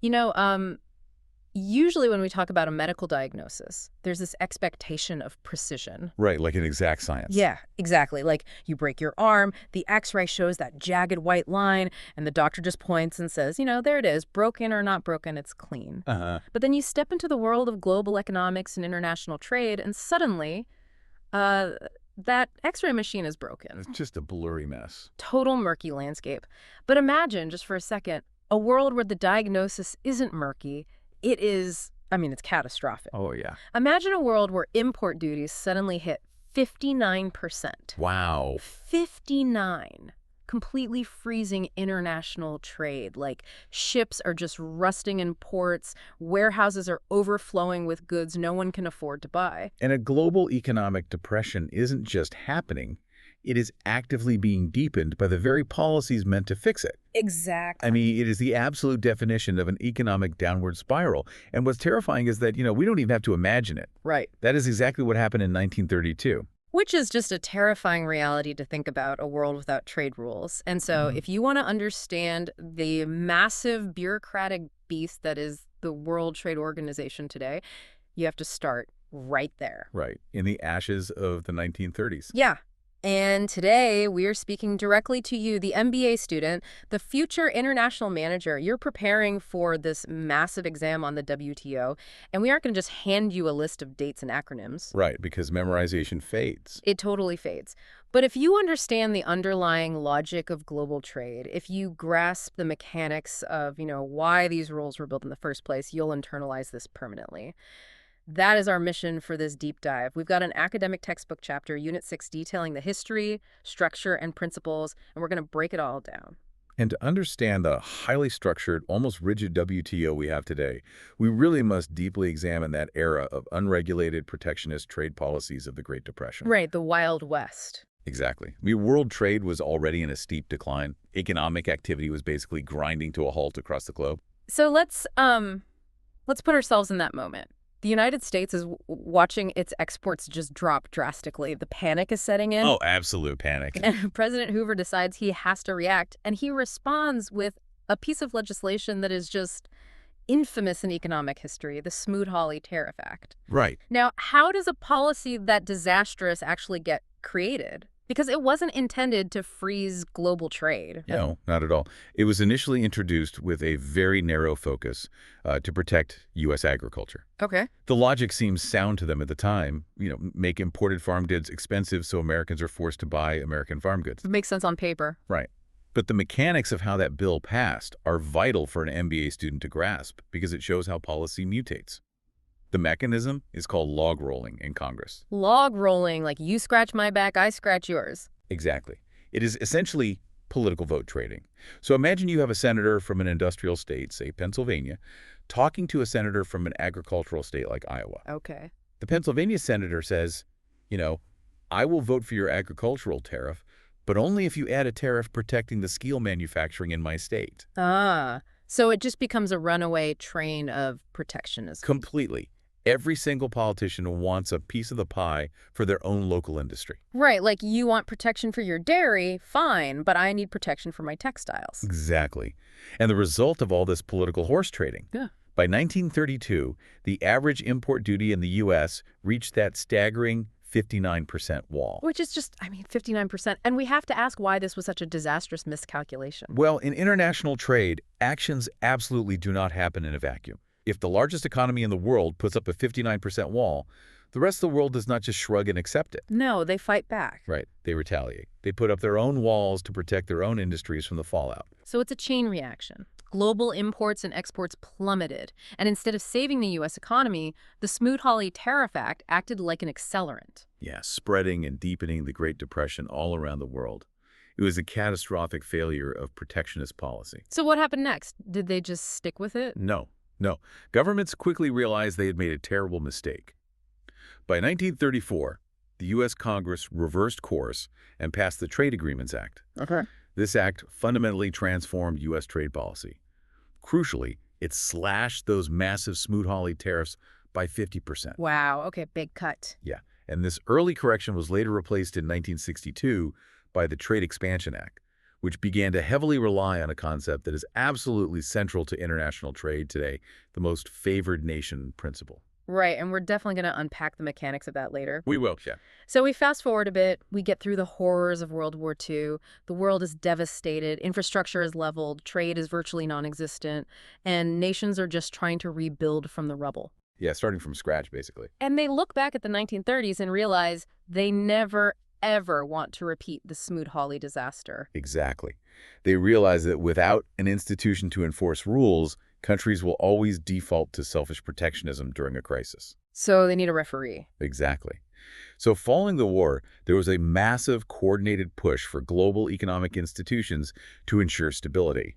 You know, usually when we talk about a medical diagnosis, there's this expectation of precision. Right, like an exact science. Yeah, exactly. Like you break your arm, the x-ray shows that jagged white line, and the doctor just points and says, there it is, broken or not broken, it's clean. Uh-huh. But then you step into the world of global economics and international trade, and suddenly that x-ray machine is broken. It's just a blurry mess. Total murky landscape. But imagine, just for a second, a world where the diagnosis isn't murky. It is, it's catastrophic. Oh, yeah. Imagine a world where import duties suddenly hit 59%. Wow. 59. Completely freezing international trade. Like ships are just rusting in ports, warehouses are overflowing with goods no one can afford to buy. And a global economic depression isn't just happening. It is actively being deepened by the very policies meant to fix it. Exactly. It is the absolute definition of an economic downward spiral. And what's terrifying is that, we don't even have to imagine it. Right. That is exactly what happened in 1932. Which is just a terrifying reality to think about, a world without trade rules. And so if you want to understand the massive bureaucratic beast that is the World Trade Organization today, you have to start right there. Right. In the ashes of the 1930s. Yeah. And today, we are speaking directly to you, the MBA student, the future international manager. You're preparing for this massive exam on the WTO, and we aren't going to just hand you a list of dates and acronyms. Right, because memorization fades. It totally fades. But if you understand the underlying logic of global trade, if you grasp the mechanics of, why these rules were built in the first place, you'll internalize this permanently. That is our mission for this deep dive. We've got an academic textbook chapter, Unit 6, detailing the history, structure, and principles, and we're going to break it all down. And to understand the highly structured, almost rigid WTO we have today, we really must deeply examine that era of unregulated protectionist trade policies of the Great Depression. Right, the Wild West. Exactly. World trade was already in a steep decline. Economic activity was basically grinding to a halt across the globe. So let's put ourselves in that moment. The United States is watching its exports just drop drastically. The panic is setting in. Oh, absolute panic. And President Hoover decides he has to react, and he responds with a piece of legislation that is just infamous in economic history, the Smoot-Hawley Tariff Act. Right. Now, how does a policy that disastrous actually get created? Because it wasn't intended to freeze global trade. No, not at all. It was initially introduced with a very narrow focus to protect U.S. agriculture. Okay. The logic seems sound to them at the time. Make imported farm goods expensive so Americans are forced to buy American farm goods. It makes sense on paper. Right. But the mechanics of how that bill passed are vital for an MBA student to grasp because it shows how policy mutates. The mechanism is called log rolling in Congress. Log rolling, like you scratch my back, I scratch yours. Exactly. It is essentially political vote trading. So imagine you have a senator from an industrial state, say Pennsylvania, talking to a senator from an agricultural state like Iowa. Okay. The Pennsylvania senator says, I will vote for your agricultural tariff, but only if you add a tariff protecting the steel manufacturing in my state. So it just becomes a runaway train of protectionism. Completely. Every single politician wants a piece of the pie for their own local industry. Right, like you want protection for your dairy, fine, but I need protection for my textiles. Exactly. And the result of all this political horse trading. Yeah. By 1932, the average import duty in the U.S. reached that staggering 59% wall. Which is just, 59%. And we have to ask why this was such a disastrous miscalculation. Well, in international trade, actions absolutely do not happen in a vacuum. If the largest economy in the world puts up a 59% wall, the rest of the world does not just shrug and accept it. No, they fight back. Right. They retaliate. They put up their own walls to protect their own industries from the fallout. So it's a chain reaction. Global imports and exports plummeted. And instead of saving the U.S. economy, the Smoot-Hawley Tariff Act acted like an accelerant. Yeah, spreading and deepening the Great Depression all around the world. It was a catastrophic failure of protectionist policy. So what happened next? Did they just stick with it? No. Governments quickly realized they had made a terrible mistake. By 1934, the U.S. Congress reversed course and passed the Trade Agreements Act. Okay. This act fundamentally transformed U.S. trade policy. Crucially, it slashed those massive Smoot-Hawley tariffs by 50%. Wow, okay, big cut. Yeah, and this early correction was later replaced in 1962 by the Trade Expansion Act, which began to heavily rely on a concept that is absolutely central to international trade today, the most favored nation principle. Right, and we're definitely going to unpack the mechanics of that later. We will, yeah. So we fast forward a bit, we get through the horrors of World War II, the world is devastated, infrastructure is leveled, trade is virtually non-existent, and nations are just trying to rebuild from the rubble. Yeah, starting from scratch, basically. And they look back at the 1930s and realize they never, ever want to repeat the Smoot-Hawley disaster. Exactly. They realize that without an institution to enforce rules, countries will always default to selfish protectionism during a crisis. So they need a referee. Exactly. So following the war, there was a massive coordinated push for global economic institutions to ensure stability.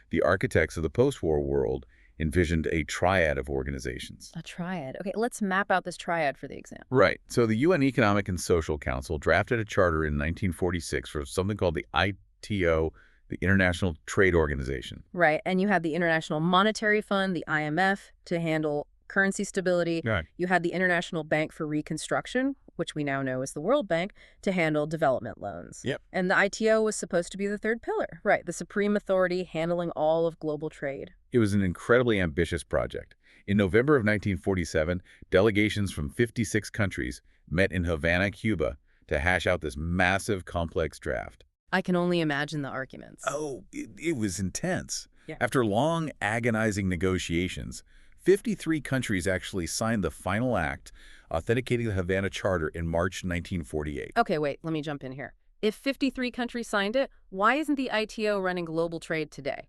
The architects of the post-war world envisioned a triad of organizations. A triad. Okay, let's map out this triad for the exam. Right. So the UN Economic and Social Council drafted a charter in 1946 for something called the ITO, the International Trade Organization. Right, and you had the International Monetary Fund, the IMF, to handle currency stability. Right. You had the International Bank for Reconstruction, which we now know as the World Bank, to handle development loans. Yep. And the ITO was supposed to be the third pillar. Right, the supreme authority handling all of global trade. It was an incredibly ambitious project. In November of 1947, delegations from 56 countries met in Havana, Cuba, to hash out this massive, complex draft. I can only imagine the arguments. Oh, it was intense. Yeah. After long, agonizing negotiations, 53 countries actually signed the final act, authenticating the Havana Charter in March 1948. Okay, wait, let me jump in here. If 53 countries signed it, why isn't the ITO running global trade today?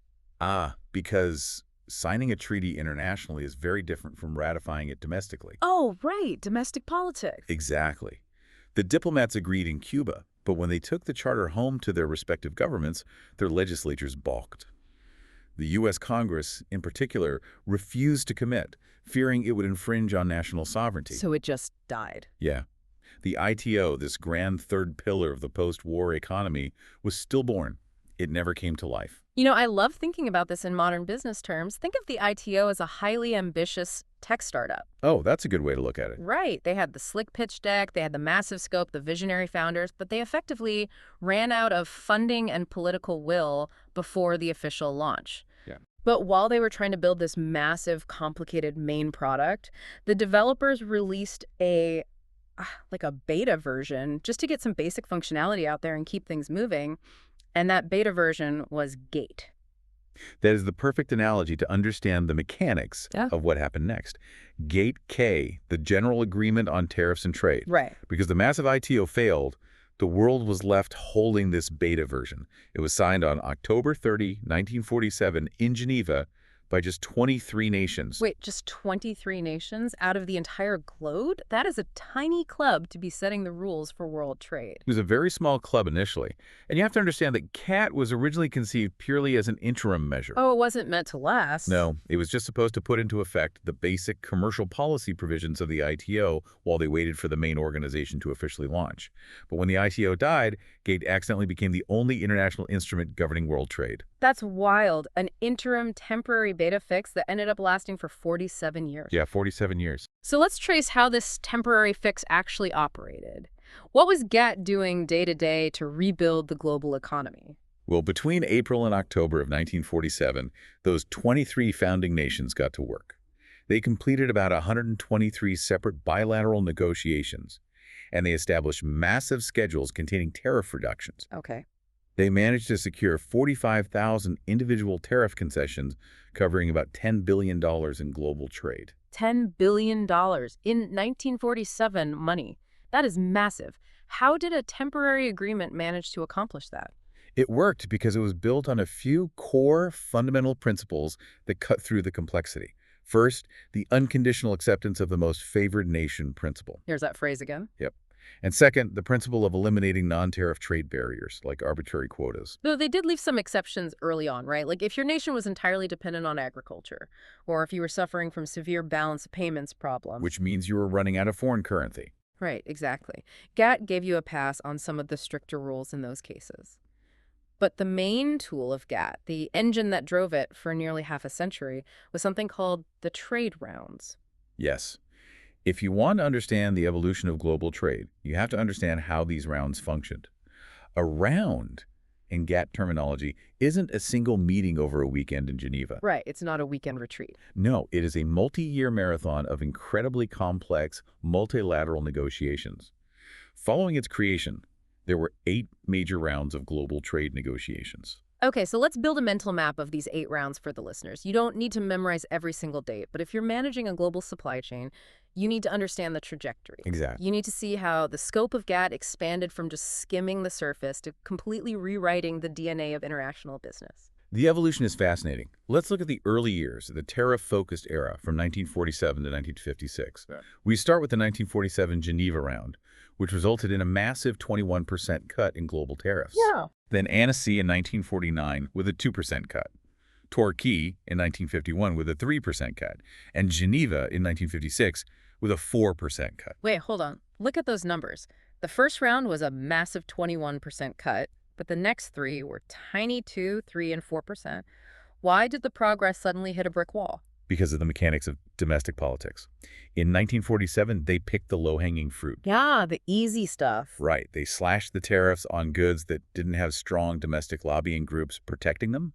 Because signing a treaty internationally is very different from ratifying it domestically. Oh, right, domestic politics. Exactly. The diplomats agreed in Cuba, but when they took the charter home to their respective governments, their legislatures balked. The U.S. Congress, in particular, refused to commit, fearing it would infringe on national sovereignty. So it just died. Yeah. The ITO, this grand third pillar of the post-war economy, was stillborn. It never came to life. You know, I love thinking about this in modern business terms. Think of the ITO as a highly ambitious tech startup. Oh, that's a good way to look at it. Right. They had the slick pitch deck, they had the massive scope, the visionary founders, but they effectively ran out of funding and political will before the official launch. Yeah. But while they were trying to build this massive, complicated main product, the developers released like a beta version just to get some basic functionality out there and keep things moving. And that beta version was GATE. That is the perfect analogy to understand the mechanics of what happened next. Gate K, the General Agreement on Tariffs and Trade. Right. Because the massive ITO failed, the world was left holding this beta version. It was signed on October 30, 1947 in Geneva by just 23 nations. Wait, just 23 nations out of the entire globe? That is a tiny club to be setting the rules for world trade. It was a very small club initially. And you have to understand that CAT was originally conceived purely as an interim measure. Oh, it wasn't meant to last. No, it was just supposed to put into effect the basic commercial policy provisions of the ITO while they waited for the main organization to officially launch. But when the ITO died, GATE accidentally became the only international instrument governing world trade. That's wild. An interim temporary beta fix that ended up lasting for 47 years. Yeah, 47 years. So let's trace how this temporary fix actually operated. What was GATT doing day to day to rebuild the global economy? Well, between April and October of 1947, those 23 founding nations got to work. They completed about 123 separate bilateral negotiations, and they established massive schedules containing tariff reductions. Okay. They managed to secure 45,000 individual tariff concessions covering about $10 billion in global trade. $10 billion in 1947 money. That is massive. How did a temporary agreement manage to accomplish that? It worked because it was built on a few core fundamental principles that cut through the complexity. First, the unconditional acceptance of the most favored nation principle. Here's that phrase again. Yep. And second, the principle of eliminating non-tariff trade barriers, like arbitrary quotas. Though they did leave some exceptions early on, right? Like if your nation was entirely dependent on agriculture, or if you were suffering from severe balance of payments problems. Which means you were running out of foreign currency. Right, exactly. GATT gave you a pass on some of the stricter rules in those cases. But the main tool of GATT, the engine that drove it for nearly half a century, was something called the trade rounds. Yes. If you want to understand the evolution of global trade, you have to understand how these rounds functioned. A round in GATT terminology, isn't a single meeting over a weekend in Geneva. Right, it's not a weekend retreat. No, it is a multi-year marathon of incredibly complex, multilateral negotiations. Following its creation, there were 8 major rounds of global trade negotiations. Okay, so let's build a mental map of these 8 rounds for the listeners. You don't need to memorize every single date, but if you're managing a global supply chain, you need to understand the trajectory. Exactly. You need to see how the scope of GATT expanded from just skimming the surface to completely rewriting the DNA of international business. The evolution is fascinating. Let's look at the early years, the tariff-focused era from 1947 to 1956. Yeah. We start with the 1947 Geneva round, which resulted in a massive 21% cut in global tariffs. Yeah. Then Annecy in 1949 with a 2% cut, Torquay in 1951 with a 3% cut, and Geneva in 1956 with a 4% cut. Wait, hold on. Look at those numbers. The first round was a massive 21% cut, but the next 3 were tiny 2, 3, and 4%. Why did the progress suddenly hit a brick wall? Because of the mechanics of domestic politics. In 1947, they picked the low-hanging fruit. Yeah, the easy stuff. Right. They slashed the tariffs on goods that didn't have strong domestic lobbying groups protecting them.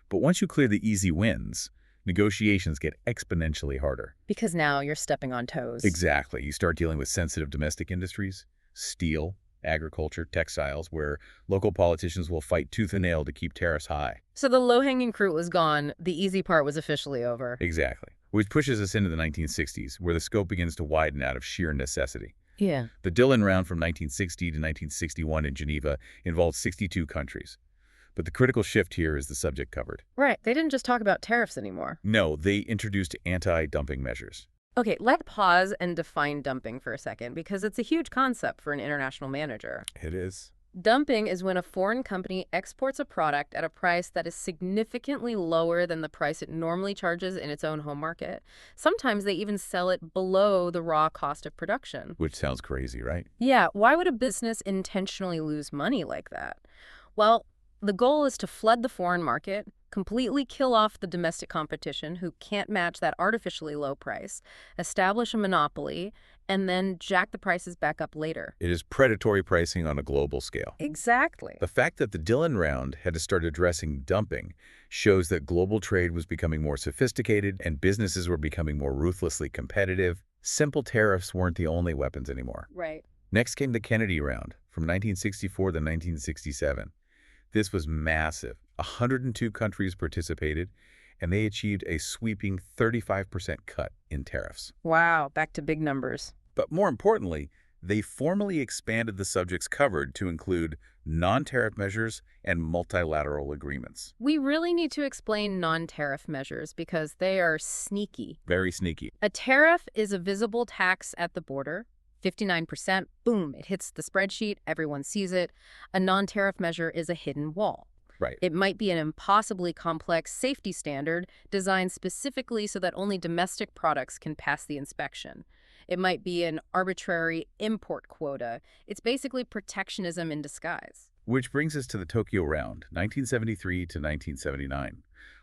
But once you clear the easy wins, negotiations get exponentially harder. Because now you're stepping on toes. Exactly. You start dealing with sensitive domestic industries, steel, agriculture, textiles, where local politicians will fight tooth and nail to keep tariffs high. So the low-hanging fruit was gone. The easy part was officially over. Exactly. Which pushes us into the 1960s, where the scope begins to widen out of sheer necessity. Yeah. The Dillon Round from 1960 to 1961 in Geneva involved 62 countries. But the critical shift here is the subject covered. Right. They didn't just talk about tariffs anymore. No, they introduced anti-dumping measures. Okay, let's pause and define dumping for a second, because it's a huge concept for an international manager. It is. Dumping is when a foreign company exports a product at a price that is significantly lower than the price it normally charges in its own home market. Sometimes they even sell it below the raw cost of production. Which sounds crazy, right? Yeah, why would a business intentionally lose money like that? Well, the goal is to flood the foreign market, completely kill off the domestic competition who can't match that artificially low price, establish a monopoly, and then jack the prices back up later. It is predatory pricing on a global scale. Exactly. The fact that the Dillon Round had to start addressing dumping shows that global trade was becoming more sophisticated and businesses were becoming more ruthlessly competitive. Simple tariffs weren't the only weapons anymore. Right. Next came the Kennedy Round from 1964 to 1967. This was massive. 102 countries participated, and they achieved a sweeping 35% cut in tariffs. Wow, back to big numbers. But more importantly, they formally expanded the subjects covered to include non-tariff measures and multilateral agreements. We really need to explain non-tariff measures because they are sneaky. Very sneaky. A tariff is a visible tax at the border. 59%, boom, it hits the spreadsheet, everyone sees it. A non-tariff measure is a hidden wall. Right. It might be an impossibly complex safety standard designed specifically so that only domestic products can pass the inspection. It might be an arbitrary import quota. It's basically protectionism in disguise. Which brings us to the Tokyo Round, 1973 to 1979.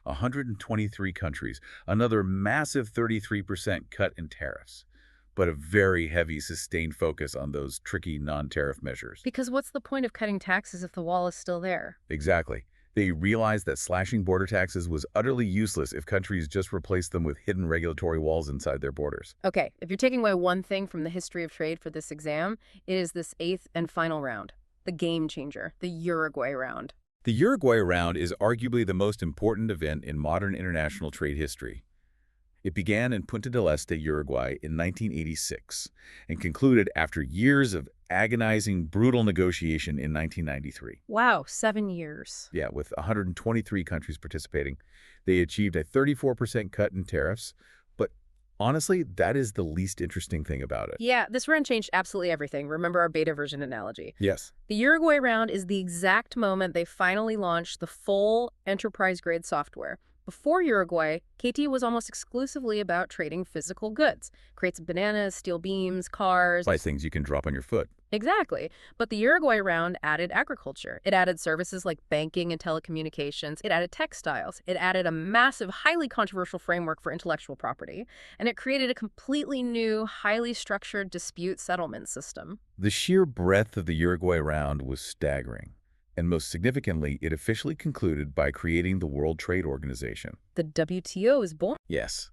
123 countries, another massive 33% cut in tariffs, but a very heavy, sustained focus on those tricky non-tariff measures. Because what's the point of cutting taxes if the wall is still there? Exactly. They realized that slashing border taxes was utterly useless if countries just replaced them with hidden regulatory walls inside their borders. Okay, if you're taking away one thing from the history of trade for this exam, it is this 8th and final round, the game changer, the Uruguay round. The Uruguay Round is arguably the most important event in modern international trade history. It began in Punta del Este, Uruguay in 1986 and concluded after years of agonizing, brutal negotiation in 1993. Wow, 7 years. Yeah, with 123 countries participating, they achieved a 34% cut in tariffs. But honestly, that is the least interesting thing about it. Yeah, this round changed absolutely everything. Remember our beta version analogy. Yes. The Uruguay round is the exact moment they finally launched the full enterprise-grade software. Before Uruguay, KT was almost exclusively about trading physical goods. Crates of bananas, steel beams, cars. Buy things you can drop on your foot. Exactly. But the Uruguay round added agriculture. It added services like banking and telecommunications. It added textiles. It added a massive, highly controversial framework for intellectual property. And it created a completely new, highly structured dispute settlement system. The sheer breadth of the Uruguay Round was staggering. And most significantly, it officially concluded by creating the World Trade Organization. The WTO is born. Yes.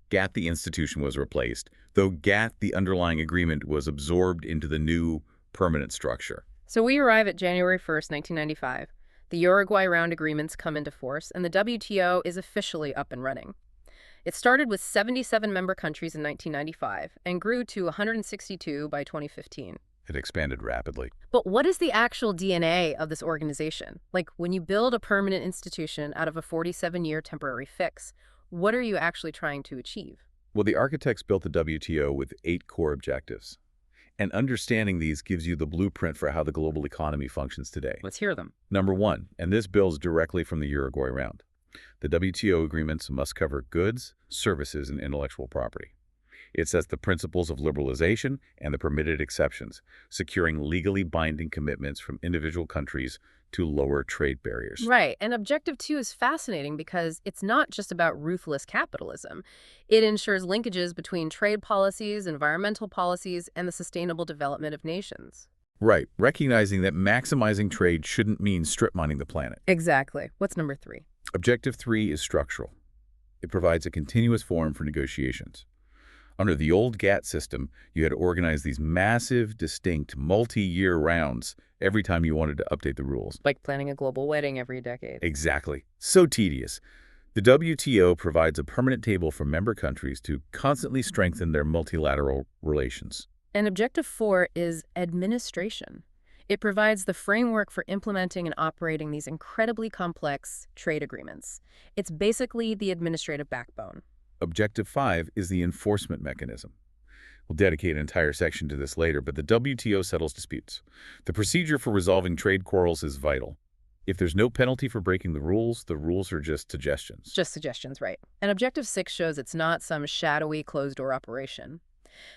GATT, the institution, was replaced, though GATT, the underlying agreement, was absorbed into the new permanent structure. So we arrive at January 1st, 1995. The Uruguay Round agreements come into force, and the WTO is officially up and running. It started with 77 member countries in 1995 and grew to 162 by 2015. It expanded rapidly. But what is the actual DNA of this organization? Like, when you build a permanent institution out of a 47-year temporary fix, what are you actually trying to achieve? Well, the architects built the WTO with 8 core objectives. And understanding these gives you the blueprint for how the global economy functions today. Let's hear them. Number 1, and this builds directly from the Uruguay Round. The WTO agreements must cover goods, services, and intellectual property. It sets the principles of liberalization and the permitted exceptions, securing legally binding commitments from individual countries to lower trade barriers. Right, and Objective 2 is fascinating because it's not just about ruthless capitalism. It ensures linkages between trade policies, environmental policies, and the sustainable development of nations. Right, recognizing that maximizing trade shouldn't mean strip mining the planet. Exactly. What's number 3? Objective 3 is structural. It provides a continuous forum for negotiations. Under the old GATT system, you had to organize these massive, distinct, multi-year rounds every time you wanted to update the rules. Like planning a global wedding every decade. Exactly. So tedious. The WTO provides a permanent table for member countries to constantly strengthen their multilateral relations. And Objective 4 is administration. It provides the framework for implementing and operating these incredibly complex trade agreements. It's basically the administrative backbone. Objective 5 is the enforcement mechanism. We'll dedicate an entire section to this later, but the WTO settles disputes. The procedure for resolving trade quarrels is vital. If there's no penalty for breaking the rules are just suggestions. Just suggestions, right. And Objective 6 shows it's not some shadowy closed-door operation.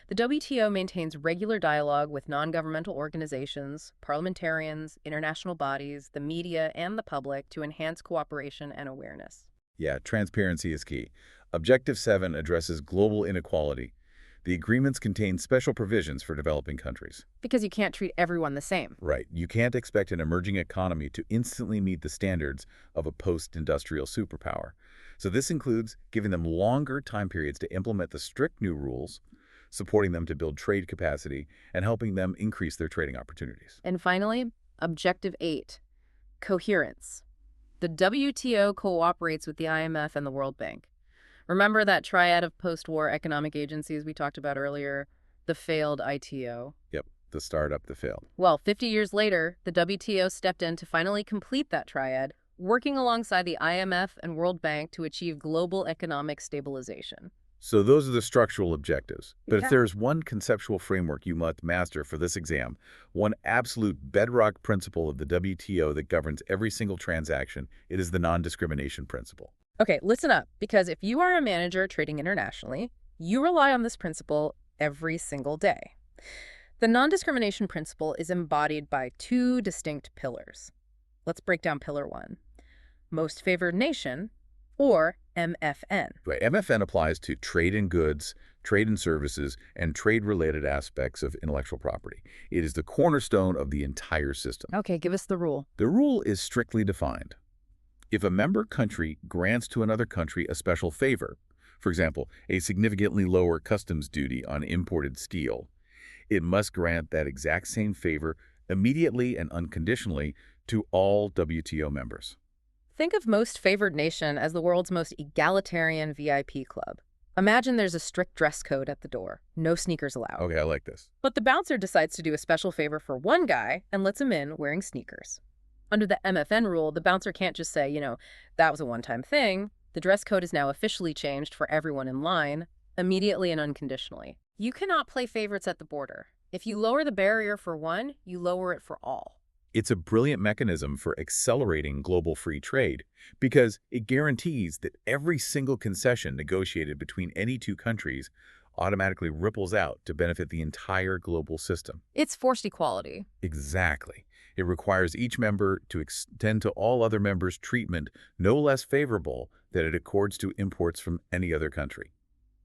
The WTO maintains regular dialogue with non-governmental organizations, parliamentarians, international bodies, the media, and the public to enhance cooperation and awareness. Yeah, transparency is key. Objective 7 addresses global inequality. The agreements contain special provisions for developing countries. Because you can't treat everyone the same. Right. You can't expect an emerging economy to instantly meet the standards of a post-industrial superpower. So this includes giving them longer time periods to implement the strict new rules, supporting them to build trade capacity, and helping them increase their trading opportunities. And finally, Objective 8, coherence. The WTO cooperates with the IMF and the World Bank. Remember that triad of post-war economic agencies we talked about earlier, the failed ITO? Yep, the startup that failed. Well, 50 years later, the WTO stepped in to finally complete that triad, working alongside the IMF and World Bank to achieve global economic stabilization. So those are the structural objectives. But Yeah. if there's one conceptual framework you must master for this exam, one absolute bedrock principle of the WTO that governs every single transaction, it is the non-discrimination principle. Okay, listen up, because if you are a manager trading internationally, you rely on this principle every single day. The non-discrimination principle is embodied by 2 distinct pillars. Let's break down pillar 1. Most favored nation, or MFN. Right. MFN applies to trade in goods, trade in services, and trade-related aspects of intellectual property. It is the cornerstone of the entire system. Okay, give us the rule. The rule is strictly defined. If a member country grants to another country a special favor, for example, a significantly lower customs duty on imported steel, it must grant that exact same favor immediately and unconditionally to all WTO members. Think of most favored nation as the world's most egalitarian VIP club. Imagine there's a strict dress code at the door. No sneakers allowed. Okay, I like this. But the bouncer decides to do a special favor for one guy and lets him in wearing sneakers. Under the MFN rule, the bouncer can't just say, that was a one-time thing. The dress code is now officially changed for everyone in line, immediately and unconditionally. You cannot play favorites at the border. If you lower the barrier for one, you lower it for all. It's a brilliant mechanism for accelerating global free trade because it guarantees that every single concession negotiated between any 2 countries automatically ripples out to benefit the entire global system. It's forced equality. Exactly. It requires each member to extend to all other members treatment no less favorable than it accords to imports from any other country.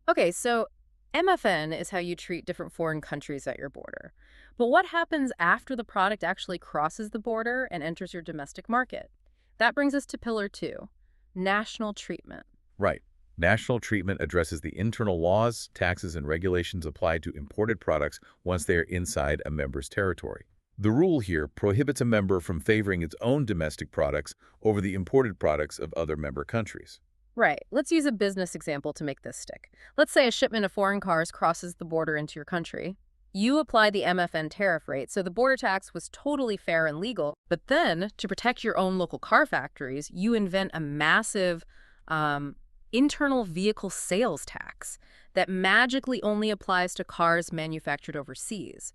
Okay, so MFN is how you treat different foreign countries at your border. But what happens after the product actually crosses the border and enters your domestic market? That brings us to Pillar 2, national treatment. Right. National treatment addresses the internal laws, taxes, and regulations applied to imported products once they are inside a member's territory. The rule here prohibits a member from favoring its own domestic products over the imported products of other member countries. Right. Let's use a business example to make this stick. Let's say a shipment of foreign cars crosses the border into your country. You apply the MFN tariff rate, so the border tax was totally fair and legal. But then, to protect your own local car factories, you invent a massive internal vehicle sales tax that magically only applies to cars manufactured overseas.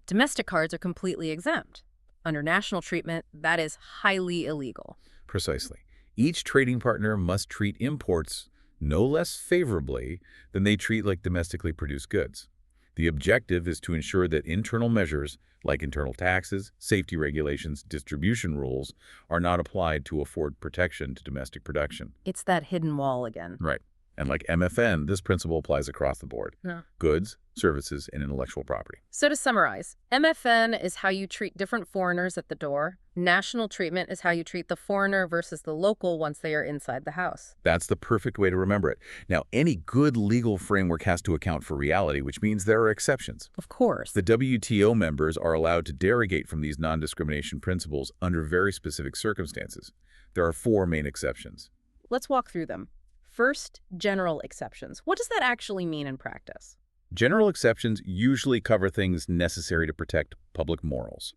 Domestic cars are completely exempt. Under national treatment, that is highly illegal. Precisely. Each trading partner must treat imports no less favorably than they treat like domestically produced goods. The objective is to ensure that internal measures, like internal taxes, safety regulations, distribution rules, are not applied to afford protection to domestic production. It's that hidden wall again. Right. And like MFN, this principle applies across the board. Yeah. Goods, services, and intellectual property. So to summarize, MFN is how you treat different foreigners at the door. National treatment is how you treat the foreigner versus the local once they are inside the house. That's the perfect way to remember it. Now, any good legal framework has to account for reality, which means there are exceptions. Of course. The WTO members are allowed to derogate from these non-discrimination principles under very specific circumstances. There are 4 main exceptions. Let's walk through them. First, general exceptions. What does that actually mean in practice? General exceptions usually cover things necessary to protect public morals,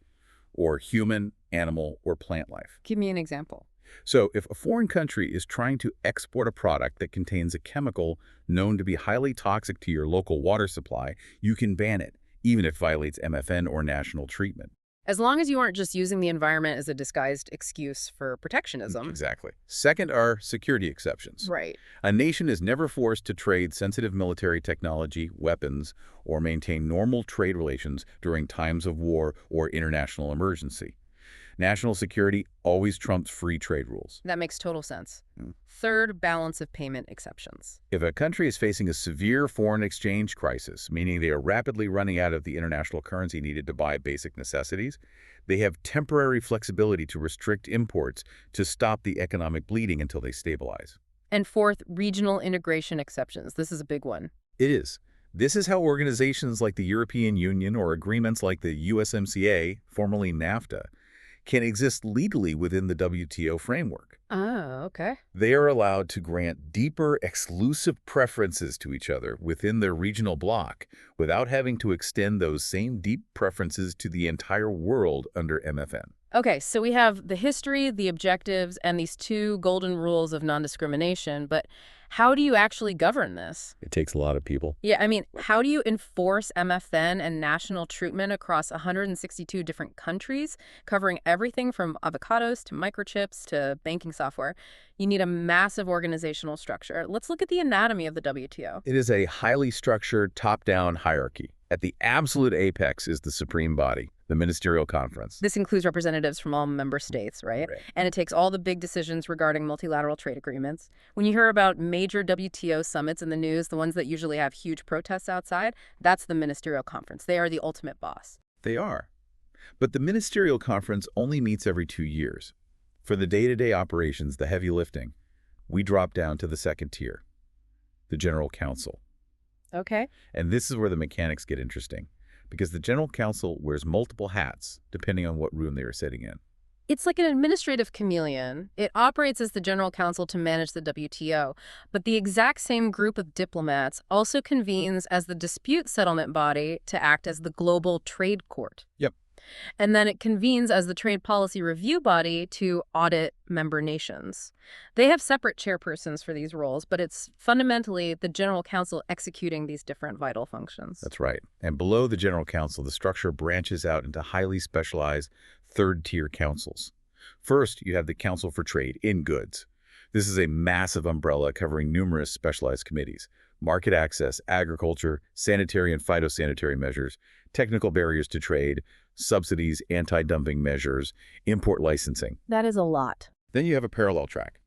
or human, animal, or plant life. Give me an example. So if a foreign country is trying to export a product that contains a chemical known to be highly toxic to your local water supply, you can ban it, even if it violates MFN or national treatment. As long as you aren't just using the environment as a disguised excuse for protectionism. Exactly. Second are security exceptions. Right. A nation is never forced to trade sensitive military technology, weapons, or maintain normal trade relations during times of war or international emergency. National security always trumps free trade rules. That makes total sense. Third, balance of payment exceptions. If a country is facing a severe foreign exchange crisis, meaning they are rapidly running out of the international currency needed to buy basic necessities, they have temporary flexibility to restrict imports to stop the economic bleeding until they stabilize. And fourth, regional integration exceptions. This is a big one. It is. This is how organizations like the European Union or agreements like the USMCA, formerly NAFTA, can exist legally within the WTO framework. Oh, okay. They are allowed to grant deeper, exclusive preferences to each other within their regional bloc without having to extend those same deep preferences to the entire world under MFN. Okay, so we have the history, the objectives, and these 2 golden rules of non-discrimination, but how do you actually govern this? It takes a lot of people. Yeah, I mean, how do you enforce MFN and national treatment across 162 different countries, covering everything from avocados to microchips to banking software? You need a massive organizational structure. Let's look at the anatomy of the WTO. It is a highly structured, top-down hierarchy. At the absolute apex is the supreme body, the ministerial conference. This includes representatives from all member states, right? And it takes all the big decisions regarding multilateral trade agreements. When you hear about major WTO summits in the news, the ones that usually have huge protests outside, that's the ministerial conference. They are the ultimate boss. They are. But the ministerial conference only meets every 2 years. For the day-to-day operations, the heavy lifting, we drop down to the second tier, the General Council. Okay. And this is where the mechanics get interesting, because the General Council wears multiple hats depending on what room they are sitting in. It's like an administrative chameleon. It operates as the General Counsel to manage the WTO, but the exact same group of diplomats also convenes as the dispute settlement body to act as the global trade court. Yep. And then it convenes as the trade policy review body to audit member nations. They have separate chairpersons for these roles, but it's fundamentally the General Counsel executing these different vital functions. That's right. And below the General Counsel, the structure branches out into highly specialized third-tier councils. First, you have the Council for Trade in Goods. This is a massive umbrella covering numerous specialized committees: market access, agriculture, sanitary and phytosanitary measures, technical barriers to trade, subsidies, anti-dumping measures, import licensing. That is a lot. Then you have a parallel track,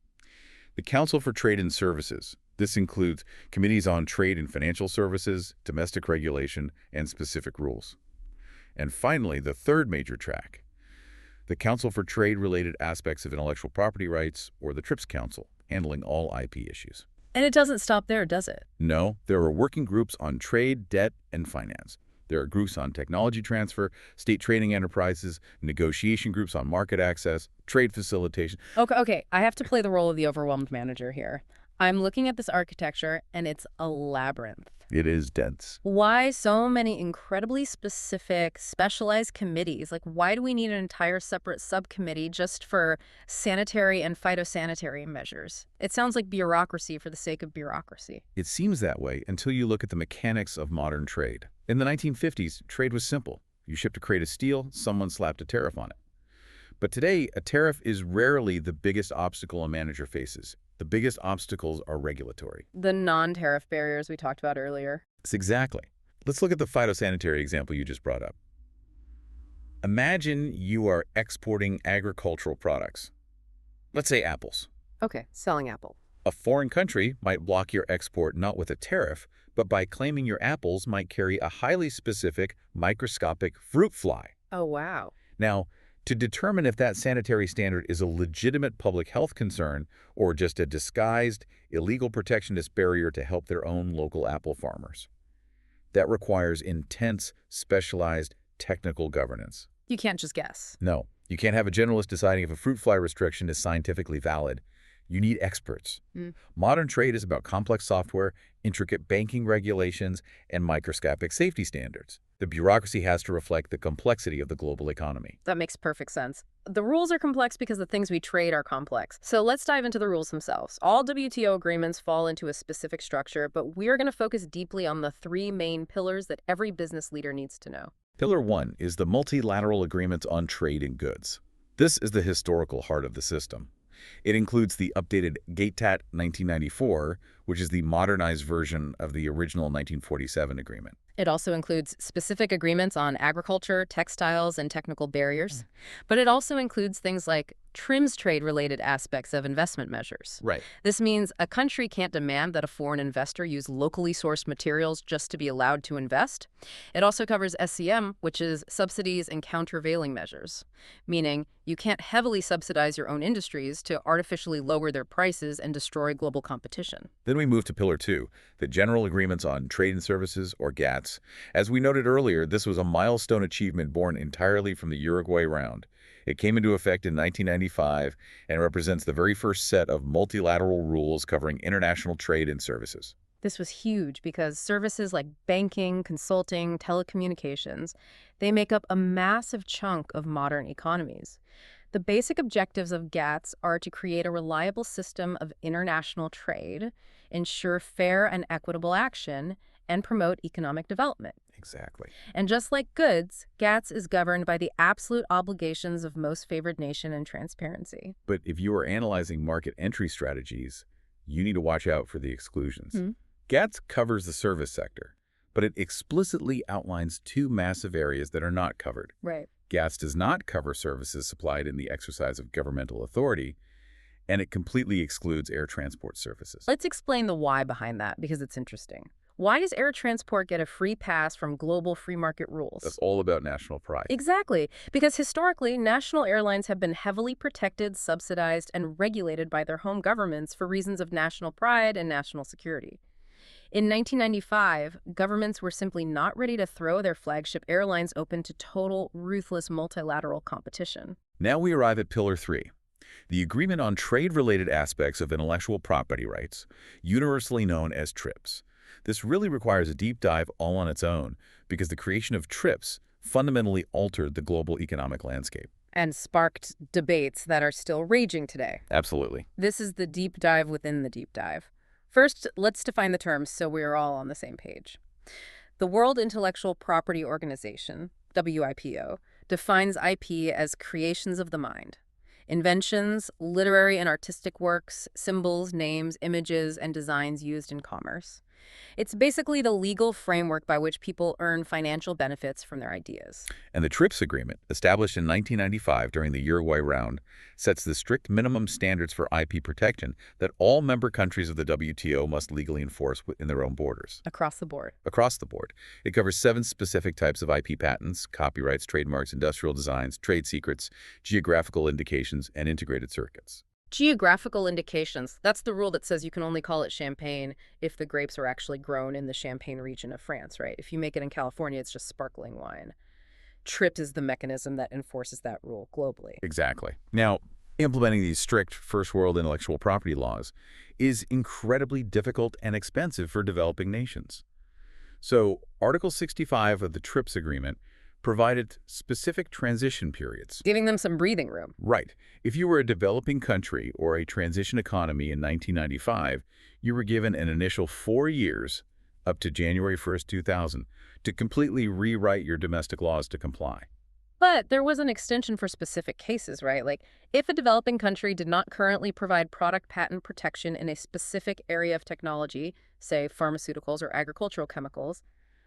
the Council for Trade and Services. This includes committees on trade and financial services, domestic regulation, and specific rules. And finally, the third major track, the Council for Trade-Related Aspects of Intellectual Property Rights, or the TRIPS Council, handling all IP issues. And it doesn't stop there, does it? No, there are working groups on trade, debt, and finance. There are groups on technology transfer, state trading enterprises, negotiation groups on market access, trade facilitation. Okay, I have to play the role of the overwhelmed manager here. I'm looking at this architecture, and it's a labyrinth. It is dense. Why so many incredibly specific, specialized committees? Like, why do we need an entire separate subcommittee just for sanitary and phytosanitary measures? It sounds like bureaucracy for the sake of bureaucracy. It seems that way until you look at the mechanics of modern trade. In the 1950s, trade was simple. You shipped a crate of steel, someone slapped a tariff on it. But today, a tariff is rarely the biggest obstacle a manager faces. The biggest obstacles are regulatory. The non-tariff barriers we talked about earlier. Yes, exactly. Let's look at the phytosanitary example you just brought up. Imagine you are exporting agricultural products. Let's say apples. Okay, selling apple. A foreign country might block your export not with a tariff, but by claiming your apples might carry a highly specific, microscopic fruit fly. Oh, wow. Now, to determine if that sanitary standard is a legitimate public health concern or just a disguised, illegal protectionist barrier to help their own local apple farmers. That requires intense, specialized, technical governance. You can't just guess. No, you can't have a generalist deciding if a fruit fly restriction is scientifically valid. You need experts. Modern trade is about complex software, intricate banking regulations, and microscopic safety standards. The bureaucracy has to reflect the complexity of the global economy. That makes perfect sense. The rules are complex because the things we trade are complex. So let's dive into the rules themselves. All WTO agreements fall into a specific structure, but we're going to focus deeply on the three main pillars that every business leader needs to know. Pillar 1 is the multilateral agreements on trade in goods. This is the historical heart of the system. It includes the updated GATT 1994, which is the modernized version of the original 1947 agreement. It also includes specific agreements on agriculture, textiles, and technical barriers. But it also includes things like trims trade-related aspects of investment measures. Right. This means a country can't demand that a foreign investor use locally sourced materials just to be allowed to invest. It also covers SCM, which is subsidies and countervailing measures, meaning you can't heavily subsidize your own industries to artificially lower their prices and destroy global competition. Then we move to Pillar 2, the General Agreements on Trade and Services, or GATS. As we noted earlier, this was a milestone achievement born entirely from the Uruguay Round. It came into effect in 1995 and represents the very first set of multilateral rules covering international trade and services. This was huge because services like banking, consulting, telecommunications, they make up a massive chunk of modern economies. The basic objectives of GATS are to create a reliable system of international trade, ensure fair and equitable action, and promote economic development. Exactly. And just like goods, GATS is governed by the absolute obligations of most favored nation and transparency. But if you are analyzing market entry strategies, you need to watch out for the exclusions. GATS covers the service sector, but it explicitly outlines two massive areas that are not covered. Right. GATS does not cover services supplied in the exercise of governmental authority, and it completely excludes air transport services. Let's explain the why behind that, because it's interesting. Why does air transport get a free pass from global free market rules? That's all about national pride. Exactly, because historically, national airlines have been heavily protected, subsidized, and regulated by their home governments for reasons of national pride and national security. In 1995, governments were simply not ready to throw their flagship airlines open to total, ruthless multilateral competition. Now we arrive at Pillar 3, the Agreement on Trade-Related Aspects of Intellectual Property Rights, universally known as TRIPS. This really requires a deep dive all on its own because the creation of TRIPS fundamentally altered the global economic landscape. And sparked debates that are still raging today. Absolutely. This is the deep dive within the deep dive. First, let's define the terms so we're all on the same page. The World Intellectual Property Organization, WIPO, defines IP as creations of the mind. Inventions, literary and artistic works, symbols, names, images, and designs used in commerce. It's basically the legal framework by which people earn financial benefits from their ideas. And the TRIPS agreement, established in 1995 during the Uruguay round, sets the strict minimum standards for IP protection that all member countries of the WTO must legally enforce within their own borders. Across the board. Across the board. It covers 7 specific types of IP patents: copyrights, trademarks, industrial designs, trade secrets, geographical indications, and integrated circuits. Geographical indications. That's the rule that says you can only call it champagne if the grapes are actually grown in the Champagne region of France, right? If you make it in California, it's just sparkling wine. TRIPS is the mechanism that enforces that rule globally. Exactly. Now, implementing these strict first world intellectual property laws is incredibly difficult and expensive for developing nations. So, Article 65 of the TRIPS agreement provided specific transition periods. Giving them some breathing room. Right. If you were a developing country or a transition economy in 1995, you were given an initial 4 years, up to January 1st, 2000, to completely rewrite your domestic laws to comply. But there was an extension for specific cases, right? Like, if a developing country did not currently provide product patent protection in a specific area of technology, say pharmaceuticals or agricultural chemicals,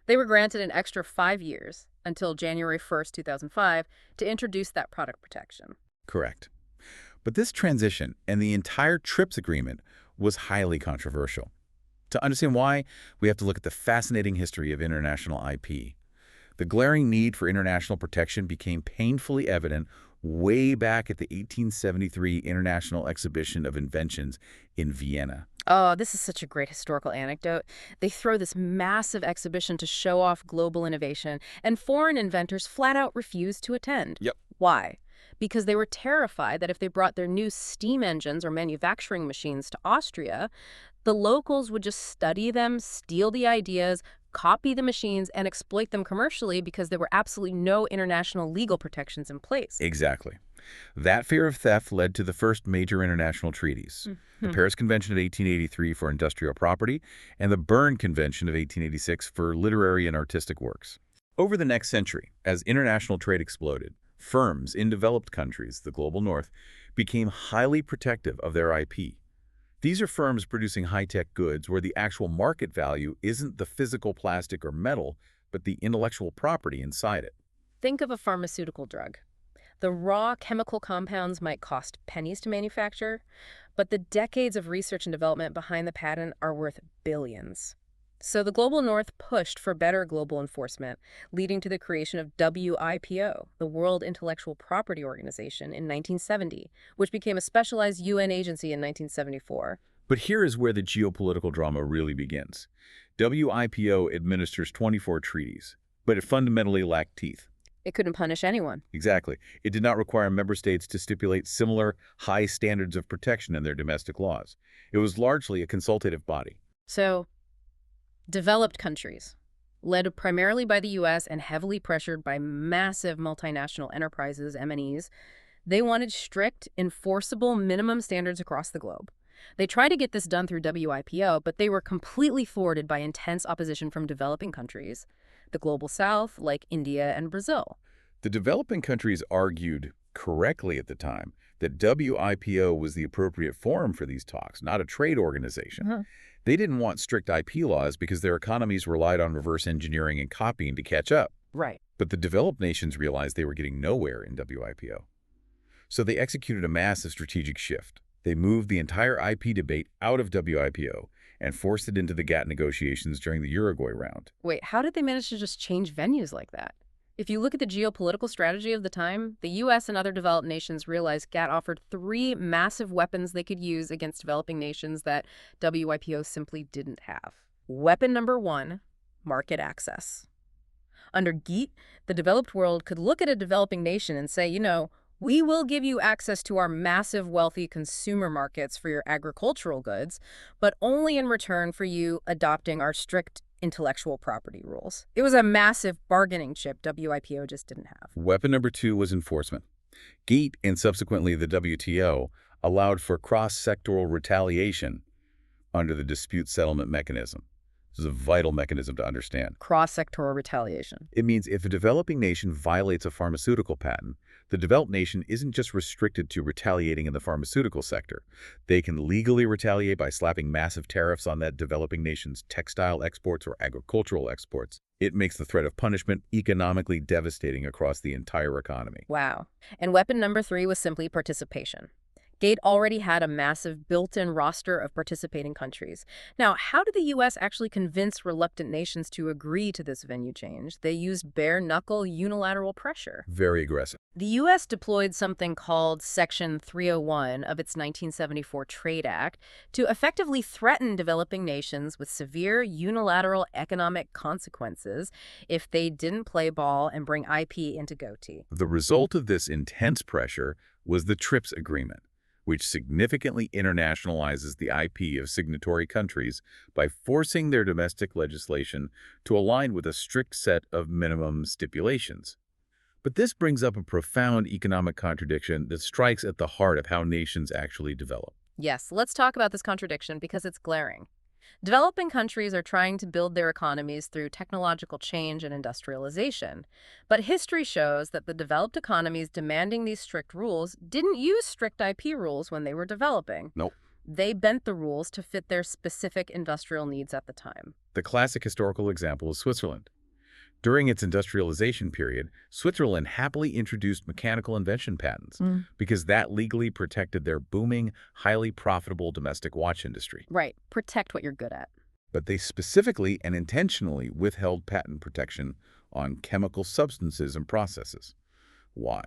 they were granted an extra 5 years until January 1st, 2005 to introduce that product protection. Correct. But this transition and the entire TRIPS agreement was highly controversial. To understand why, we have to look at the fascinating history of international IP. The glaring need for international protection became painfully evident way back at the 1873 International Exhibition of Inventions in Vienna. Oh, this is such a great historical anecdote. They throw this massive exhibition to show off global innovation, and foreign inventors flat out refused to attend. Yep. Why? Because they were terrified that if they brought their new steam engines or manufacturing machines to Austria, the locals would just study them, steal the ideas, copy the machines, and exploit them commercially because there were absolutely no international legal protections in place. Exactly. That fear of theft led to the first major international treaties, the Paris Convention of 1883 for industrial property and the Berne Convention of 1886 for literary and artistic works. Over the next century, as international trade exploded, firms in developed countries, the global north, became highly protective of their IP. These are firms producing high-tech goods where the actual market value isn't the physical plastic or metal, but the intellectual property inside it. Think of a pharmaceutical drug. The raw chemical compounds might cost pennies to manufacture, but the decades of research and development behind the patent are worth billions. So the Global North pushed for better global enforcement, leading to the creation of WIPO, the World Intellectual Property Organization, in 1970, which became a specialized UN agency in 1974. But here is where the geopolitical drama really begins. WIPO administers 24 treaties, but it fundamentally lacked teeth. It couldn't punish anyone. Exactly. It did not require member states to stipulate similar high standards of protection in their domestic laws. It was largely a consultative body. So, developed countries, led primarily by the U.S. and heavily pressured by massive multinational enterprises, M&Es, they wanted strict, enforceable minimum standards across the globe. They tried to get this done through WIPO, but they were completely thwarted by intense opposition from developing countries, the Global South, like India and Brazil. The developing countries argued, correctly at the time, that WIPO was the appropriate forum for these talks, not a trade organization. They didn't want strict IP laws because their economies relied on reverse engineering and copying to catch up. Right. But the developed nations realized they were getting nowhere in WIPO. So they executed a massive strategic shift. They moved the entire IP debate out of WIPO and forced it into the GATT negotiations during the Uruguay round. Wait, how did they manage to just change venues like that? If you look at the geopolitical strategy of the time, the U.S. and other developed nations realized GATT offered 3 massive weapons they could use against developing nations that WIPO simply didn't have. Weapon number 1, market access. Under GATT, the developed world could look at a developing nation and say, you know, we will give you access to our massive, wealthy consumer markets for your agricultural goods, but only in return for you adopting our strict intellectual property rules. It was a massive bargaining chip WIPO just didn't have. Weapon number 2 was enforcement. GATT and subsequently the WTO allowed for cross-sectoral retaliation under the dispute settlement mechanism. This is a vital mechanism to understand. Cross-sectoral retaliation. It means if a developing nation violates a pharmaceutical patent, the developed nation isn't just restricted to retaliating in the pharmaceutical sector. They can legally retaliate by slapping massive tariffs on that developing nation's textile exports or agricultural exports. It makes the threat of punishment economically devastating across the entire economy. Wow. And weapon number 3 was simply participation. GATE already had a massive built-in roster of participating countries. Now, how did the U.S. actually convince reluctant nations to agree to this venue change? They used bare-knuckle unilateral pressure. Very aggressive. The U.S. deployed something called Section 301 of its 1974 Trade Act to effectively threaten developing nations with severe unilateral economic consequences if they didn't play ball and bring IP into GOTE. The result of this intense pressure was the TRIPS Agreement, which significantly internationalizes the IP of signatory countries by forcing their domestic legislation to align with a strict set of minimum stipulations. But this brings up a profound economic contradiction that strikes at the heart of how nations actually develop. Yes, let's talk about this contradiction because it's glaring. Developing countries are trying to build their economies through technological change and industrialization. But history shows that the developed economies demanding these strict rules didn't use strict IP rules when they were developing. Nope. They bent the rules to fit their specific industrial needs at the time. The classic historical example is Switzerland. During its industrialization period, Switzerland happily introduced mechanical invention patents because that legally protected their booming, highly profitable domestic watch industry. Right. Protect what you're good at. But they specifically and intentionally withheld patent protection on chemical substances and processes. Why?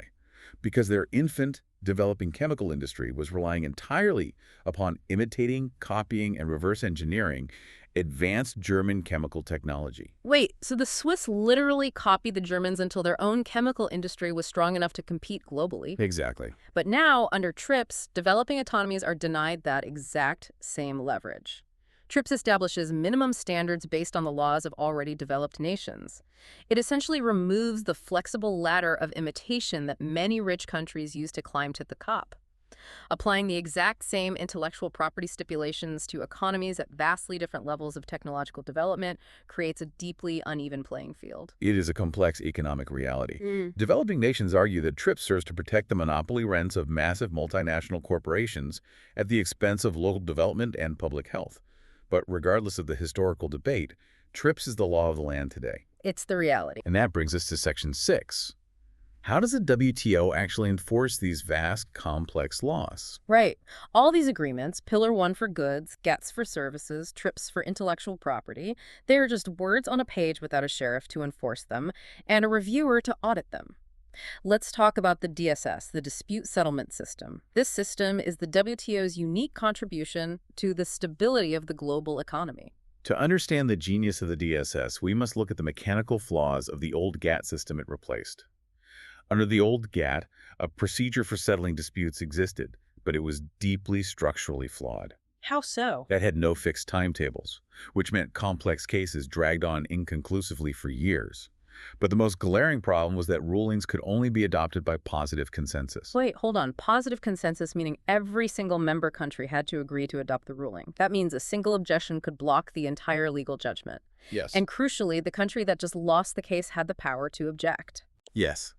Because their infant, developing chemical industry was relying entirely upon imitating, copying, and reverse engineering advanced German chemical technology. Wait, so the Swiss literally copied the Germans until their own chemical industry was strong enough to compete globally. Exactly. But now, under TRIPS, developing economies are denied that exact same leverage. TRIPS establishes minimum standards based on the laws of already developed nations. It essentially removes the flexible ladder of imitation that many rich countries use to climb to the top. Applying the exact same intellectual property stipulations to economies at vastly different levels of technological development creates a deeply uneven playing field. It is a complex economic reality. Developing nations argue that TRIPS serves to protect the monopoly rents of massive multinational corporations at the expense of local development and public health. But regardless of the historical debate, TRIPS is the law of the land today. It's the reality. And that brings us to Section 6. How does the WTO actually enforce these vast, complex laws? Right. All these agreements, Pillar 1 for goods, GATS for services, TRIPS for intellectual property, they are just words on a page without a sheriff to enforce them and a reviewer to audit them. Let's talk about the DSS, the Dispute Settlement System. This system is the WTO's unique contribution to the stability of the global economy. To understand the genius of the DSS, we must look at the mechanical flaws of the old GATT system it replaced. Under the old GATT, a procedure for settling disputes existed, but it was deeply structurally flawed. How so? That had no fixed timetables, which meant complex cases dragged on inconclusively for years. But the most glaring problem was that rulings could only be adopted by positive consensus. Wait, hold on. Positive consensus meaning every single member country had to agree to adopt the ruling. That means a single objection could block the entire legal judgment. Yes. And crucially, the country that just lost the case had the power to object. Yes.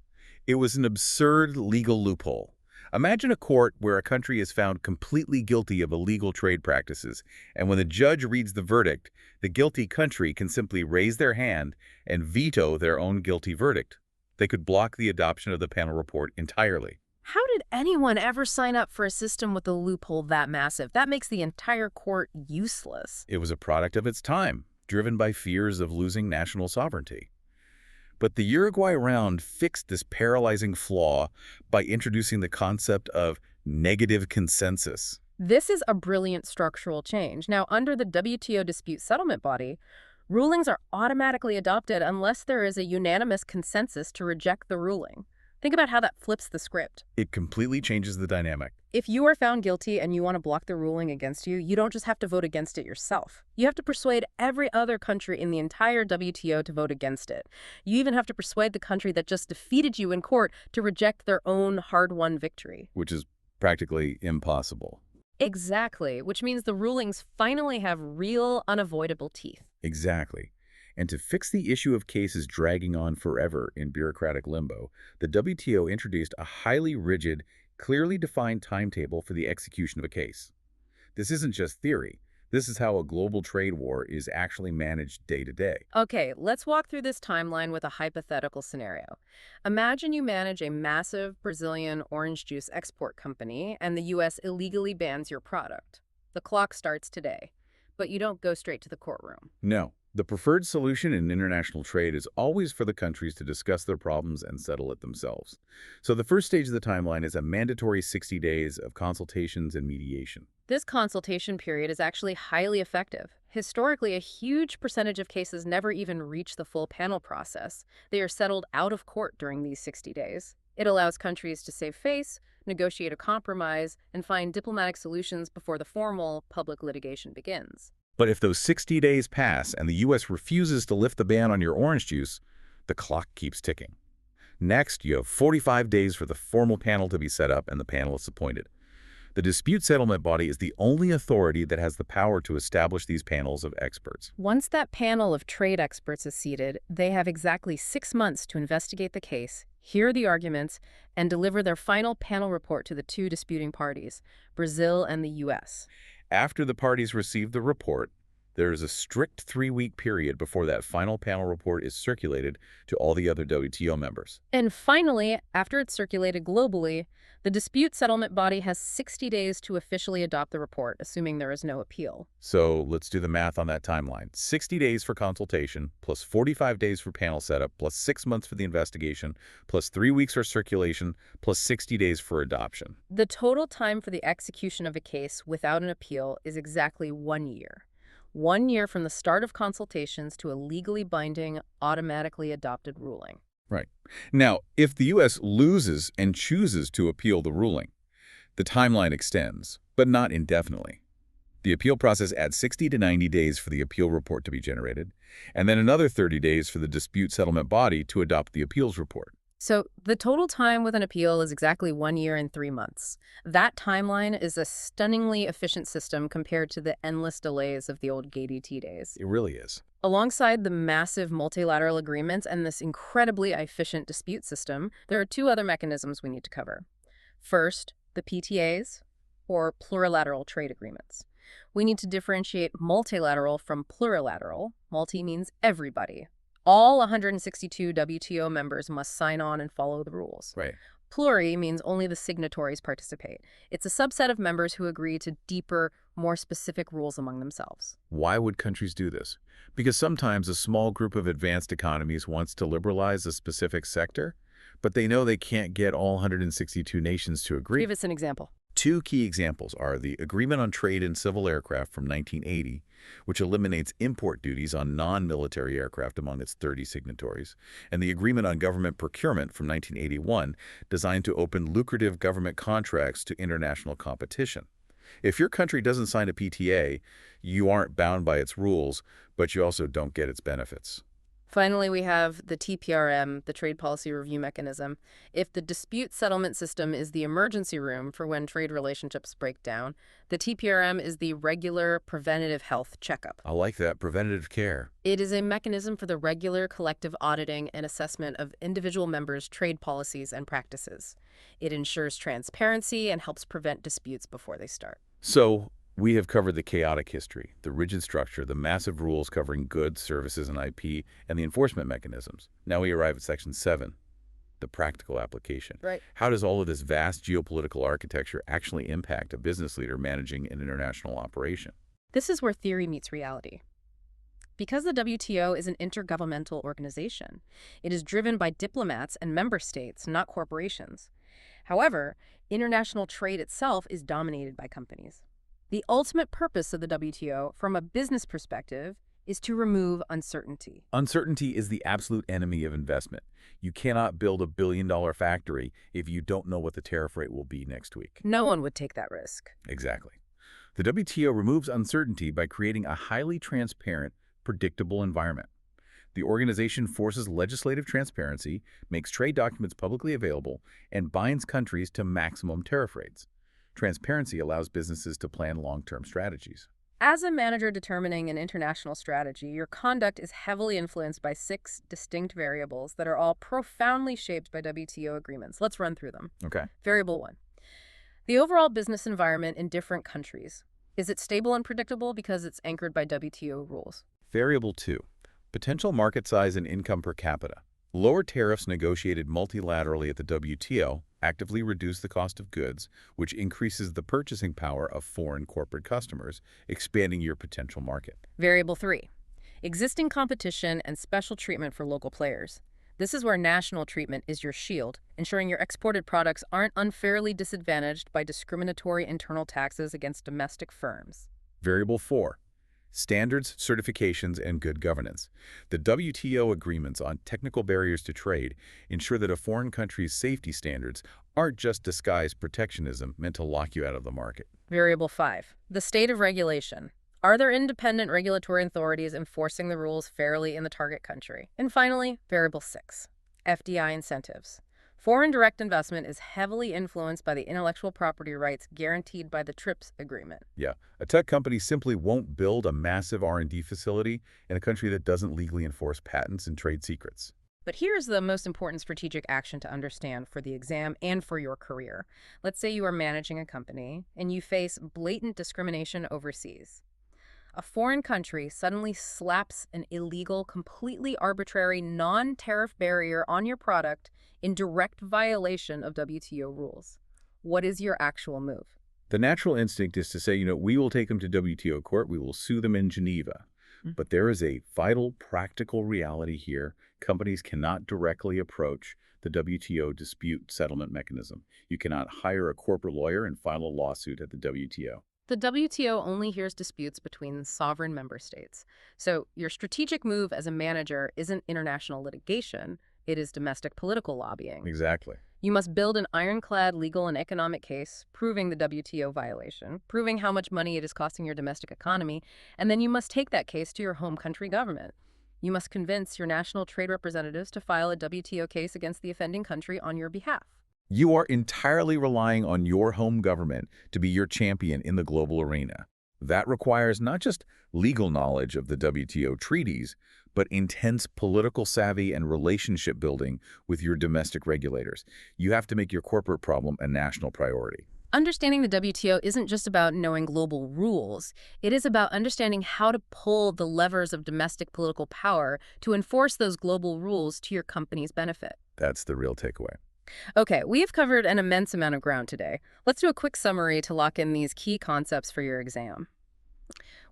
It was an absurd legal loophole. Imagine a court where a country is found completely guilty of illegal trade practices, and when the judge reads the verdict, the guilty country can simply raise their hand and veto their own guilty verdict. They could block the adoption of the panel report entirely. How did anyone ever sign up for a system with a loophole that massive? That makes the entire court useless. It was a product of its time, driven by fears of losing national sovereignty. But the Uruguay round fixed this paralyzing flaw by introducing the concept of negative consensus. This is a brilliant structural change. Now, under the WTO dispute settlement body, rulings are automatically adopted unless there is a unanimous consensus to reject the ruling. Think about how that flips the script. It completely changes the dynamic. If you are found guilty and you want to block the ruling against you, you don't just have to vote against it yourself. You have to persuade every other country in the entire WTO to vote against it. You even have to persuade the country that just defeated you in court to reject their own hard-won victory. Which is practically impossible. Exactly, which means the rulings finally have real, unavoidable teeth. Exactly. And to fix the issue of cases dragging on forever in bureaucratic limbo, the WTO introduced a highly rigid, clearly defined timetable for the execution of a case. This isn't just theory. This is how a global trade war is actually managed day to day. Okay, let's walk through this timeline with a hypothetical scenario. Imagine you manage a massive Brazilian orange juice export company and the U.S. illegally bans your product. The clock starts today, but you don't go straight to the courtroom. No, the preferred solution in international trade is always for the countries to discuss their problems and settle it themselves. So the first stage of the timeline is a mandatory 60 days of consultations and mediation. This consultation period is actually highly effective. Historically, a huge percentage of cases never even reach the full panel process. They are settled out of court during these 60 days. It allows countries to save face, negotiate a compromise, and find diplomatic solutions before the formal public litigation begins. But if those 60 days pass and the U.S. refuses to lift the ban on your orange juice, the clock keeps ticking. Next, you have 45 days for the formal panel to be set up and the panelists appointed. The dispute settlement body is the only authority that has the power to establish these panels of experts. Once that panel of trade experts is seated, they have exactly 6 months to investigate the case, hear the arguments, and deliver their final panel report to the two disputing parties, Brazil and the U.S. After the parties receive the report, there is a strict 3-week period before that final panel report is circulated to all the other WTO members. And finally, after it's circulated globally, the dispute settlement body has 60 days to officially adopt the report, assuming there is no appeal. So let's do the math on that timeline. 60 days for consultation, plus 45 days for panel setup, plus 6 months for the investigation, plus 3 weeks for circulation, plus 60 days for adoption. The total time for the execution of a case without an appeal is exactly 1 year. 1 year from the start of consultations to a legally binding, automatically adopted ruling. Right. Now, if the U.S. loses and chooses to appeal the ruling, the timeline extends, but not indefinitely. The appeal process adds 60 to 90 days for the appeal report to be generated, and then another 30 days for the dispute settlement body to adopt the appeals report. So the total time with an appeal is exactly 1 year and 3 months. That timeline is a stunningly efficient system compared to the endless delays of the old GATT days. It really is. Alongside the massive multilateral agreements and this incredibly efficient dispute system, there are two other mechanisms we need to cover. First, the PTAs, or plurilateral trade agreements. We need to differentiate multilateral from plurilateral. Multi means everybody. All 162 WTO members must sign on and follow the rules. Right. Pluri means only the signatories participate. It's a subset of members who agree to deeper, more specific rules among themselves. Why would countries do this? Because sometimes a small group of advanced economies wants to liberalize a specific sector, but they know they can't get all 162 nations to agree. Give us an example. Two key examples are the Agreement on Trade in Civil Aircraft from 1980, which eliminates import duties on non-military aircraft among its 30 signatories, and the Agreement on Government Procurement from 1981, designed to open lucrative government contracts to international competition. If your country doesn't sign a PTA, you aren't bound by its rules, but you also don't get its benefits. Finally, we have the TPRM, the Trade Policy Review Mechanism. If the dispute settlement system is the emergency room for when trade relationships break down, the TPRM is the regular preventative health checkup. I like that, preventative care. It is a mechanism for the regular collective auditing and assessment of individual members' trade policies and practices. It ensures transparency and helps prevent disputes before they start. So, we have covered the chaotic history, the rigid structure, the massive rules covering goods, services, and IP, and the enforcement mechanisms. Now we arrive at Section 7, the practical application. Right. How does all of this vast geopolitical architecture actually impact a business leader managing an international operation? This is where theory meets reality. Because the WTO is an intergovernmental organization, it is driven by diplomats and member states, not corporations. However, international trade itself is dominated by companies. The ultimate purpose of the WTO, from a business perspective, is to remove uncertainty. Uncertainty is the absolute enemy of investment. You cannot build a billion-dollar factory if you don't know what the tariff rate will be next week. No one would take that risk. Exactly. The WTO removes uncertainty by creating a highly transparent, predictable environment. The organization forces legislative transparency, makes trade documents publicly available, and binds countries to maximum tariff rates. Transparency allows businesses to plan long-term strategies. As a manager determining an international strategy, your conduct is heavily influenced by 6 distinct variables that are all profoundly shaped by WTO agreements. Let's run through them. Okay. Variable 1. The overall business environment in different countries. Is it stable and predictable because it's anchored by WTO rules? Variable 2. Potential market size and income per capita. Lower tariffs negotiated multilaterally at the WTO actively reduce the cost of goods, which increases the purchasing power of foreign corporate customers, expanding your potential market. Variable 3. Existing competition and special treatment for local players. This is where national treatment is your shield, ensuring your exported products aren't unfairly disadvantaged by discriminatory internal taxes against domestic firms. Variable 4. Standards, certifications, and good governance. The WTO agreements on technical barriers to trade ensure that a foreign country's safety standards aren't just disguised protectionism meant to lock you out of the market. Variable 5. The state of regulation. Are there independent regulatory authorities enforcing the rules fairly in the target country? And finally, variable 6. FDI incentives. Foreign direct investment is heavily influenced by the intellectual property rights guaranteed by the TRIPS agreement. Yeah, a tech company simply won't build a massive R&D facility in a country that doesn't legally enforce patents and trade secrets. But here's the most important strategic action to understand for the exam and for your career. Let's say you are managing a company and you face blatant discrimination overseas. A foreign country suddenly slaps an illegal, completely arbitrary, non-tariff barrier on your product in direct violation of WTO rules. What is your actual move? The natural instinct is to say, we will take them to WTO court, we will sue them in Geneva. But there is a vital, practical reality here. Companies cannot directly approach the WTO dispute settlement mechanism. You cannot hire a corporate lawyer and file a lawsuit at the WTO. The WTO only hears disputes between sovereign member states. So your strategic move as a manager isn't international litigation, it is domestic political lobbying. Exactly. You must build an ironclad legal and economic case proving the WTO violation, proving how much money it is costing your domestic economy, and then you must take that case to your home country government. You must convince your national trade representatives to file a WTO case against the offending country on your behalf. You are entirely relying on your home government to be your champion in the global arena. That requires not just legal knowledge of the WTO treaties, but intense political savvy and relationship building with your domestic regulators. You have to make your corporate problem a national priority. Understanding the WTO isn't just about knowing global rules. It is about understanding how to pull the levers of domestic political power to enforce those global rules to your company's benefit. That's the real takeaway. Okay, we have covered an immense amount of ground today. Let's do a quick summary to lock in these key concepts for your exam.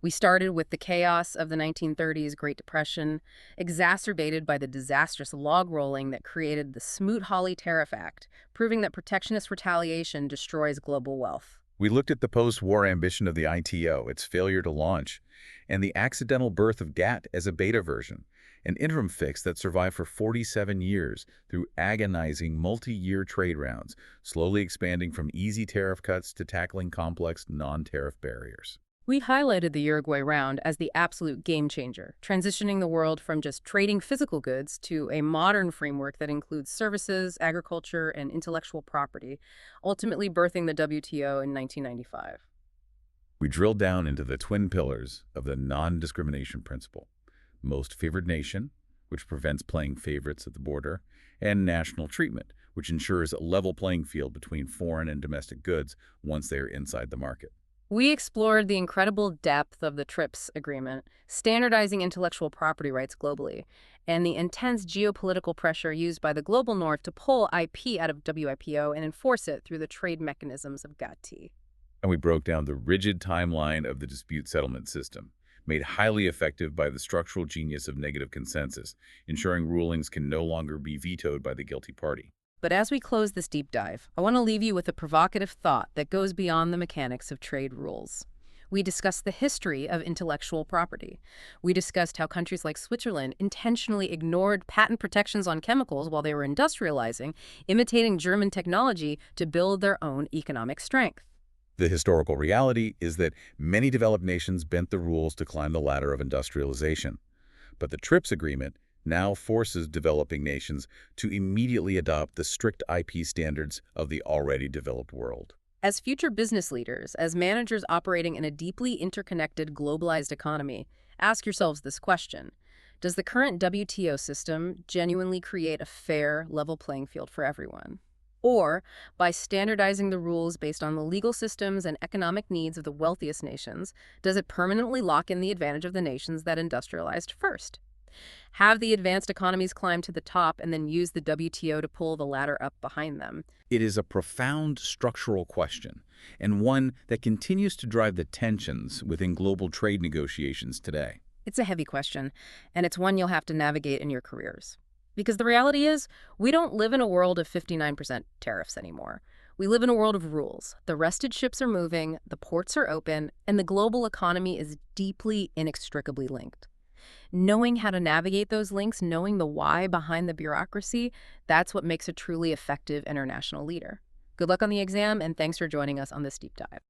We started with the chaos of the 1930s Great Depression, exacerbated by the disastrous log rolling that created the Smoot-Hawley Tariff Act, proving that protectionist retaliation destroys global wealth. We looked at the post-war ambition of the ITO, its failure to launch, and the accidental birth of GATT as a beta version, an interim fix that survived for 47 years through agonizing multi-year trade rounds, slowly expanding from easy tariff cuts to tackling complex non-tariff barriers. We highlighted the Uruguay round as the absolute game changer, transitioning the world from just trading physical goods to a modern framework that includes services, agriculture, and intellectual property, ultimately birthing the WTO in 1995. We drilled down into the twin pillars of the non-discrimination principle: most favored nation, which prevents playing favorites at the border, and national treatment, which ensures a level playing field between foreign and domestic goods once they are inside the market. We explored the incredible depth of the TRIPS agreement, standardizing intellectual property rights globally, and the intense geopolitical pressure used by the global north to pull IP out of WIPO and enforce it through the trade mechanisms of GATT. And we broke down the rigid timeline of the dispute settlement system, made highly effective by the structural genius of negative consensus, ensuring rulings can no longer be vetoed by the guilty party. But as we close this deep dive, I want to leave you with a provocative thought that goes beyond the mechanics of trade rules. We discussed the history of intellectual property. We discussed how countries like Switzerland intentionally ignored patent protections on chemicals while they were industrializing, imitating German technology to build their own economic strength. The historical reality is that many developed nations bent the rules to climb the ladder of industrialization. But the TRIPS agreement now forces developing nations to immediately adopt the strict IP standards of the already developed world. As future business leaders, as managers operating in a deeply interconnected, globalized economy, ask yourselves this question. Does the current WTO system genuinely create a fair, level playing field for everyone? Or, by standardizing the rules based on the legal systems and economic needs of the wealthiest nations, does it permanently lock in the advantage of the nations that industrialized first? Have the advanced economies climb to the top and then use the WTO to pull the ladder up behind them? It is a profound structural question, and one that continues to drive the tensions within global trade negotiations today. It's a heavy question, and it's one you'll have to navigate in your careers. Because the reality is, we don't live in a world of 59% tariffs anymore. We live in a world of rules. The rested ships are moving, the ports are open, and the global economy is deeply, inextricably linked. Knowing how to navigate those links, knowing the why behind the bureaucracy, that's what makes a truly effective international leader. Good luck on the exam, and thanks for joining us on this deep dive.